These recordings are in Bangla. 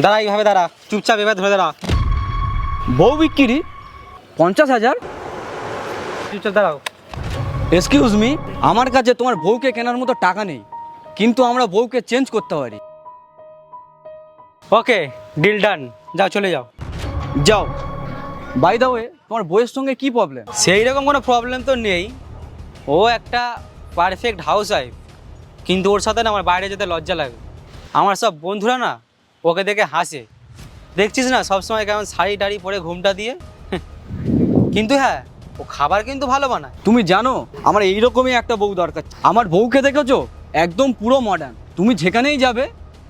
দাঁড়া, এইভাবে দাঁড়া, চুপচাপ এবার ধরে দাঁড়া। বউ বিক্রি 50,000? চুপচাপ দাঁড়াও। এক্সকিউজ মি, আমার কাছে তোমার বউকে কেনার মতো টাকা নেই, কিন্তু আমরা বউকে চেঞ্জ করতে পারি। ওকে, ডিল ডান, যাও চলে যাও। যাও। বাই দ্য ওয়ে, তোমার বউয়ের সঙ্গে কি প্রবলেম? সেই রকম কোনো প্রবলেম তো নেই, ও একটা পারফেক্ট হাউস ওয়াইফ, কিন্তু ওর সাথে না আমার বাইরে যেতে লজ্জা লাগে। আমার সব বন্ধুরা না ওকে দেখে হাসে, দেখছিস না সবসময় কেমন শাড়ি টাড়ি পরে ঘুমটা দিয়ে। কিন্তু হ্যাঁ, ও খাবার কিন্তু ভালো বানায়। তুমি জানো আমার এইরকমই একটা বউ দরকার। আমার বউকে দেখেছো, একদম পুরো মডার্ন। তুমি যেখানেই যাবে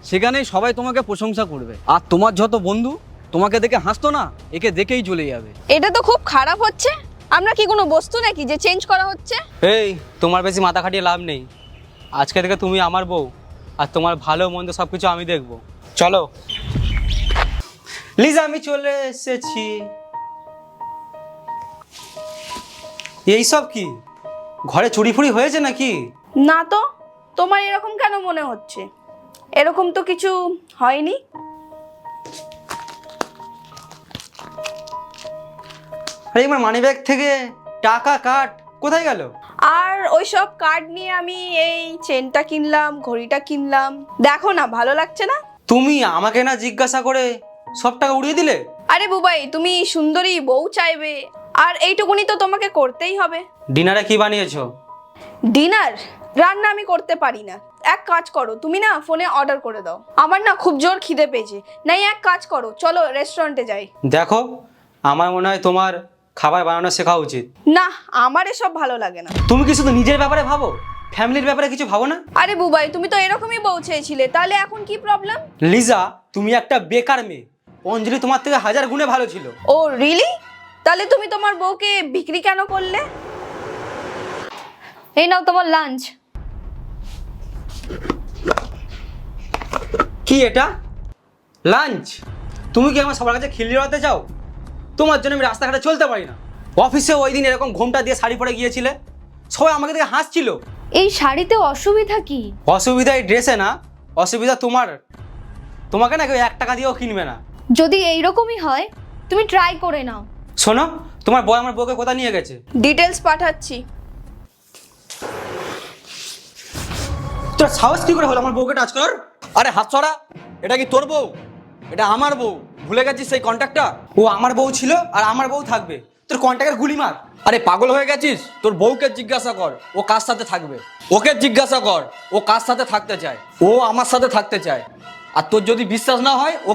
সেখানেই সবাই তোমাকে প্রশংসা করবে, আর তোমার যত বন্ধু তোমাকে দেখে হাসতো না, একে দেখেই চলে যাবে। এটা তো খুব খারাপ হচ্ছে। আমরা কি কোনো বস্তু নাকি যে চেঞ্জ করা হচ্ছে? এই, তোমার বেশি মাথা খাটিয়ে লাভ নেই। আজকে থেকে তুমি আমার বউ, আর তোমার ভালো মন্দ সব কিছু আমি দেখবো। চলো লিজা, আমি চলে এসেছি। এইসব কি, ঘরে চুরি ফুরি হয়েছে নাকি? না তো, তোমার এরকম কেন মনে হচ্ছে? এরকম তো কিছু হয়নি। আরে আমার মানি ব্যাগ থেকে টাকা কাট কোথায় গেল? আর ওইসব কার্ড নিয়ে আমি এই চেনটা কিনলাম, ঘড়িটা কিনলাম। দেখো না, ভালো লাগছে না? তুমি আমাকে না জিজ্ঞাসা করে সব টাকা উড়িয়ে দিলে? আরে বুবাই, তুমি সুন্দরী বউ চাইবে, আর এইটুকুনি তো তোমাকে করতেই হবে। ডিনারে কি বানিয়েছো? ডিনার রান্না আমি করতে পারি না। এক কাজ করো, তুমি না ফোনে অর্ডার করে দাও। আমার না খুব জোর খিদে পেয়েছে। নাই, এক কাজ করো, চলো রেস্টুরেন্টে যাই। দেখো, আমার মনে হয় তোমার খাবার বানানো শেখা উচিত। না, আমার এসব ভালো লাগে না। তুমি কি শুধু নিজের ব্যাপারে ভাবো, ফ্যামিলির ব্যাপারে কিছু ভাবো না? আরে বুবাই, তুমি তো এরকমই বউ চেয়েছিলে, তাহলে এখন কি প্রবলেম? লিজা, তুমি একটা বেকার মেয়ে। অঞ্জলি তোমার থেকে 1000 গুণে ভালো ছিল। ও রিলি? তাহলে তুমি তোমার বউকে বিক্রি কেন করলে? এই নাও তোমার লাঞ্চ। কি এটা? লাঞ্চ? তুমি কি আমার সবার কাছে খিল্লি উড়াতে চাও? তোমার জন্য আমি রাস্তাঘাটে চলতে পারি না। অফিসে ওই দিন এরকম ঘোমটা দিয়ে শাড়ি পরে গিয়েছিলে, সবাই আমাকে দেখে হাসছিল। এই শাড়িতে অসুবিধা কি? অসুবিধা এই ড্রেসে না, অসুবিধা তোমার। তোমাকে না কেউ 1 টাকা দিয়েও কিনবে না। যদি এইরকমই হয় তুমি ট্রাই করে নাও। শোনো, তোমার বউ আমার বউকে কোথায় নিয়ে গেছে? ডিটেলস পাঠাচ্ছি। তোর সাহস কি করে হলো আমার বউকে টাচ করার? আরে হাত ছড়া, এটা কি তোর বউ? এটা আমার বউ, ভুলে গেছিস সেই কন্ট্যাক্টটা? ও আমার বউ ছিল আর আমার বউ থাকবে, তোর কন্টাক্টের গুলি মার। আরে পাগল হয়ে গেছিস? তোর বউকে জিজ্ঞাসা কর ও কার সাথে থাকবে। ওকে জিজ্ঞাসা কর ও কার সাথে থাকতে চায়। ও আমার সাথে থাকতে চায়। আর তোর যদি বিশ্বাস না হয়, ও